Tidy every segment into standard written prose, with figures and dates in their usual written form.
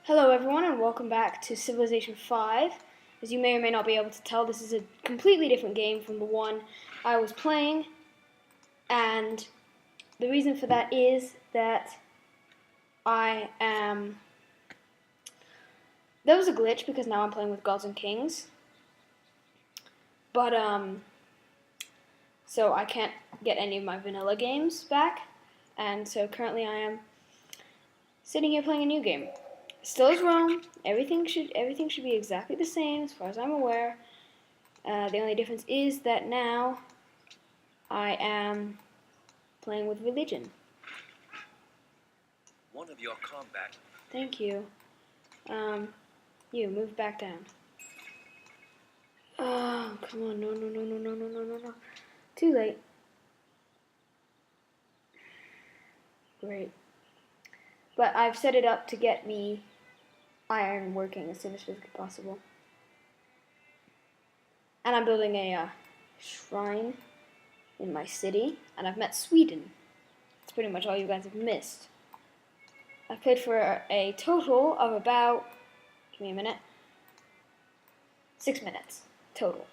Hello everyone and welcome back to Civilization 5. As you may or may not be able to tell, this is a completely different game from the one I was playing, and the reason for that is that there was a glitch because now I'm playing with gods and kings, but so I can't get any of my vanilla games back, and so currently I am sitting here playing a new game. Still is Rome. Everything should be exactly the same as far as I'm aware. The only difference is that now I am playing with religion. One of your combat. Thank you. You move back down. Oh, come on! No! Too late. Great. But I've set it up to get me iron working as soon as physically possible. And I'm building a shrine in my city, and I've met Sweden. That's pretty much all you guys have missed. I've played for a total of about, give me a minute, 6 minutes total.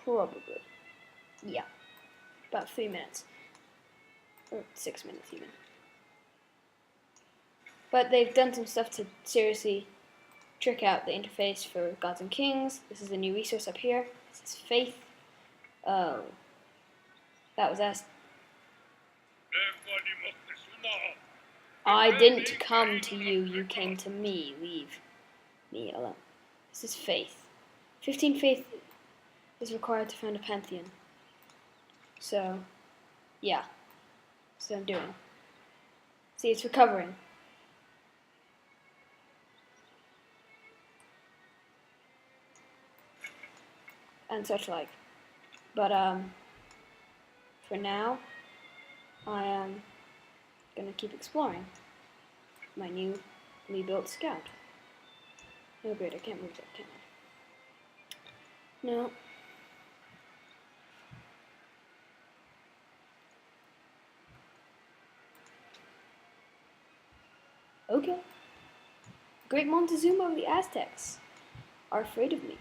Probably. Yeah. About 3 minutes. Or 6 minutes even. But they've done some stuff to seriously trick out the interface for gods and kings. This is a new resource up here. This is faith. Oh. That was asked. I didn't come to you, you came to me. Leave me alone. This is faith. 15 faith is required to found a pantheon. So, yeah. That's what I'm doing. See, it's recovering. And such like. But, for now, I am gonna keep exploring my newly built scout. Oh great, I can't move that, can I? No. Okay. Great Montezuma of the Aztecs are afraid of me.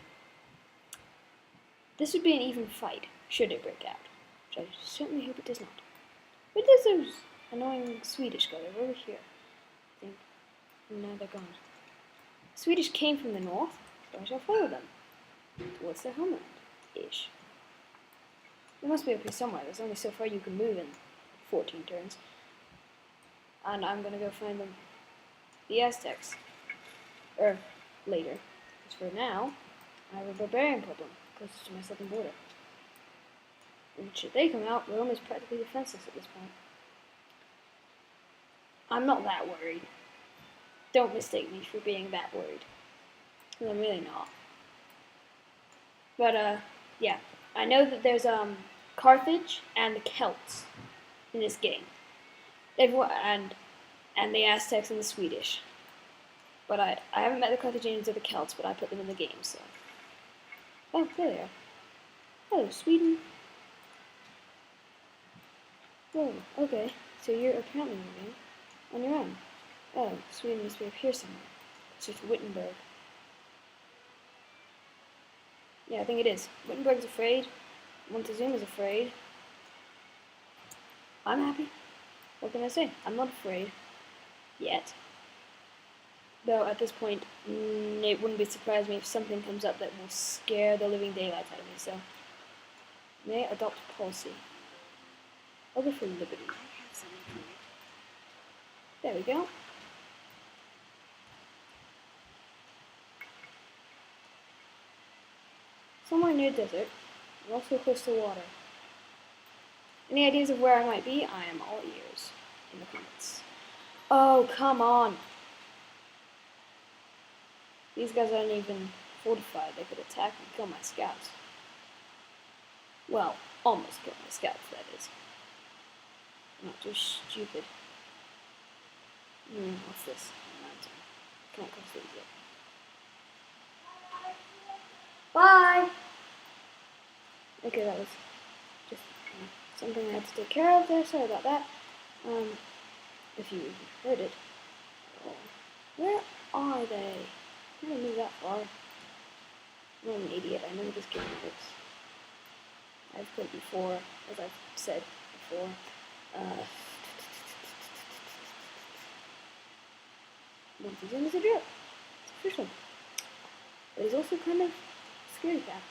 This would be an even fight, should it break out, which I certainly hope it does not. Where does those annoying Swedish go? They're over here, I think. And now they're gone. The Swedish came from the north, so I shall follow them towards their homeland-ish. They must be up here somewhere. There's only so far you can move in 14 turns. And I'm gonna go find them. The Aztecs. Or later. Because for now, I have a barbarian problem closest to my southern border. And should they come out, Rome is practically defenseless at this point. I'm not that worried. Don't mistake me for being that worried. Because I'm really not. But, yeah. I know that there's, Carthage and the Celts in this game. And the Aztecs and the Swedish. But I haven't met the Carthaginians or the Celts, but I put them in the game, so. Oh, there they are. Oh, Sweden. Whoa, okay. So you're apparently moving on your own. Oh, Sweden must be up here somewhere. It's just Wittenberg. Yeah, I think it is. Wittenberg's afraid. Montezuma's afraid. I'm happy. What can I say? I'm not afraid. Yet. Though at this point, it wouldn't be surprised me if something comes up that will scare the living daylights out of me, so. May I adopt policy. I'll go for liberty. There we go. Somewhere near desert, and also close to water. Any ideas of where I might be? I am all ears in the comments. Oh, come on! These guys aren't even fortified. They could attack and kill my scouts. Well, almost kill my scouts, that is. Not just stupid. What's this? Mountain. Can't cross these yet. Bye! Okay, that was just something I had to take care of there. Sorry about that. If you heard it. Where are are they? I never knew that far. I'm an idiot. I know this game works. I've played before, as I've said before. Monkey's in is a joke. It's official. But he's also kind of scary cat.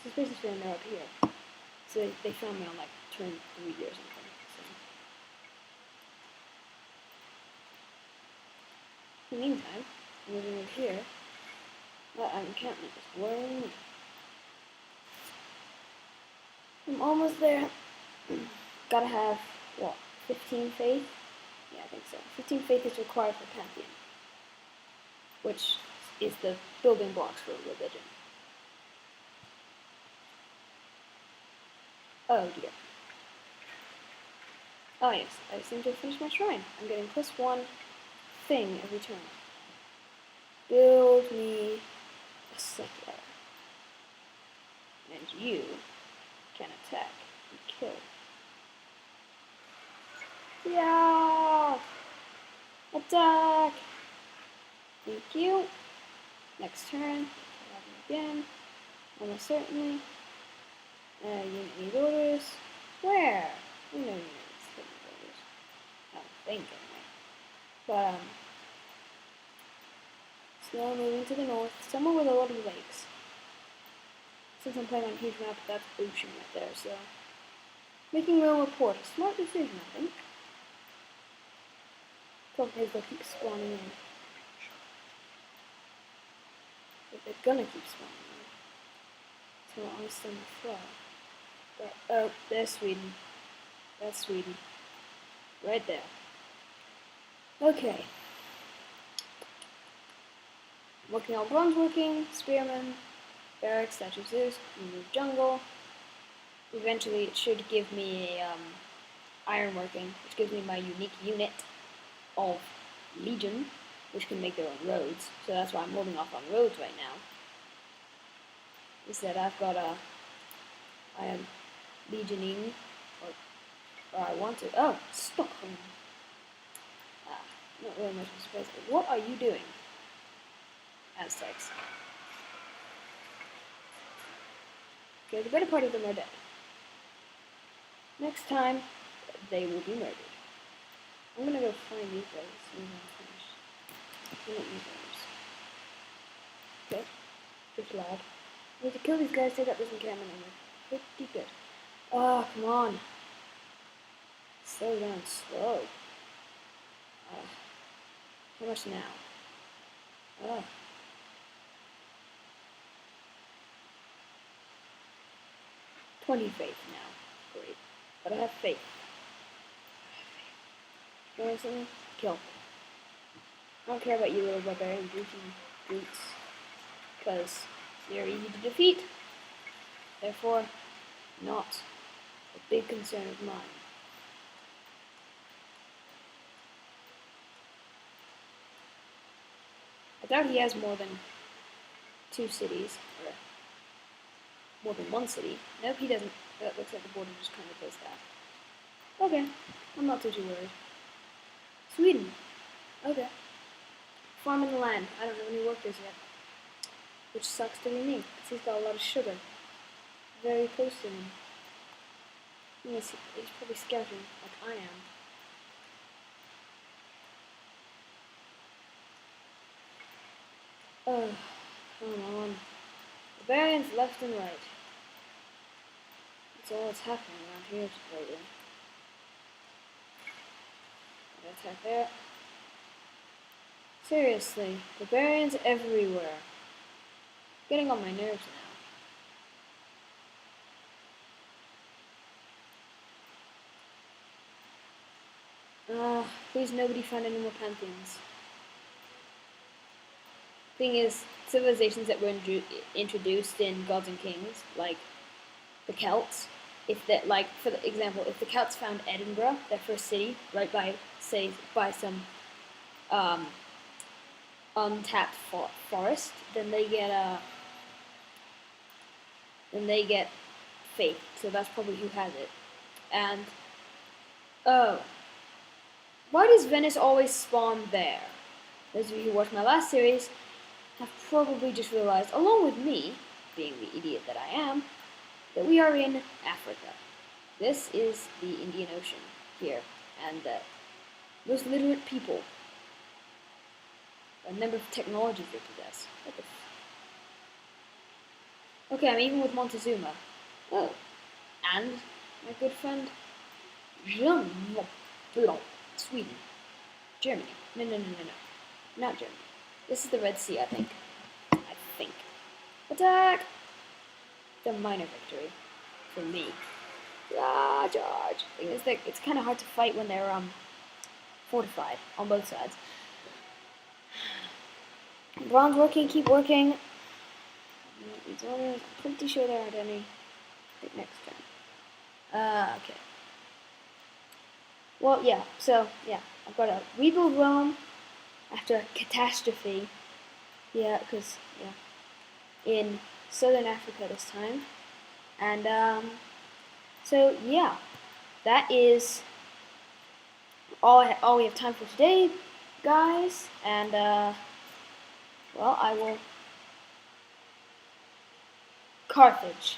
Suspicious when they're up here. So they found me on like turn 3 or something. So. In the meantime, moving over here, that encampment is growing. I'm almost there. Gotta have, what, 15 faith? Yeah, I think so. 15 faith is required for Pantheon, which is the building blocks for religion. Oh dear. Oh yes, I seem to have finished my shrine. I'm getting +1 thing every turn. Build me a settler. And you can attack and kill. Yeah! Attack! Thank you. Next turn, again. Almost certainly. Unit needs orders. Where? We know unit needs orders. I don't think anyway. But still moving to the north, somewhere with a lot of lakes. Since I'm playing on a huge map, that's ocean right there, so making Rome a port, a smart decision, I think. Because they'll keep spawning in. But they're gonna keep spawning in. So I'll send the flow. But, oh, there's Sweden. That's Sweden. Right there. Okay. Working on bronze working, spearmen, barracks, statue of Zeus, remove jungle. Eventually it should give me a ironworking, which gives me my unique unit of Legion, which can make their own roads. So that's why I'm holding off on roads right now. Is that I am legioning, or I want to. Oh, Stockholm. Not really much of a surprise. What are you doing, Aztecs? Okay, the better part of them are dead. Next time, they will be murdered. I'm gonna go find these guys as soon as I'm finished. I don't need those. Okay, just loud. I need to kill these guys, take out this encampment, and we're pretty good. Oh, come on. Slow down, slow. How much now? 20 faith now. Great. But I have faith. You want something? Kill. I don't care about you little barbarian brutes. Because they're easy to defeat. Therefore, not a big concern of mine. I doubt he has more than 2 cities, or more than 1 city. Nope, he doesn't. That looks like the border just kind of does that. Okay, I'm not too worried. Sweden. Okay. Farming the land. I don't have any workers yet. Which sucks to be me, because he's got a lot of sugar. Very close to him. He's probably scouting, like I am. Oh, come on. Barbarians left and right. That's all that's happening around here lately. Attack there. Seriously, barbarians everywhere. Getting on my nerves now. Please nobody find any more pantheons. Thing is, civilizations that were introduced in Gods and Kings, like the Celts, if that, like, for example, if the Celts found Edinburgh, their first city, right by, say, by some untapped forest, then they get faith. So that's probably who has it. And why does Venice always spawn there? those of you who watched my last series have probably just realized, along with me, being the idiot that I am, that we are in Africa. This is the Indian Ocean here, and the most literate people, a number of technologies they possess. What the Okay, I'm even with Montezuma. Oh, and my good friend Sweden. Germany. No. Not Germany. This is the Red Sea, I think. Attack! It's a minor victory for me. Charge! It's kind of hard to fight when they're fortified on both sides. Bronze working, keep working. These orders, I'm pretty sure there aren't any. I think next turn. Okay. Well, yeah, so, yeah, I've got to rebuild Rome after a catastrophe. Yeah, because, yeah, in southern Africa this time. And, so, yeah, that is all we have time for today, guys. And, well, I will... Carthage.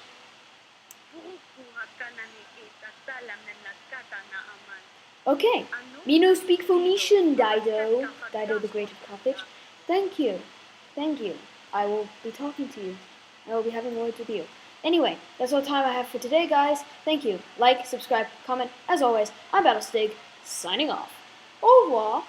Okay, me no speak Phoenician, Dido. Dido the Great of Carthage. Thank you. I will be talking to you. I will be having words with you. Anyway, that's all time I have for today, guys. Thank you. Like, subscribe, comment. As always, I'm Battlestig, signing off. Au revoir.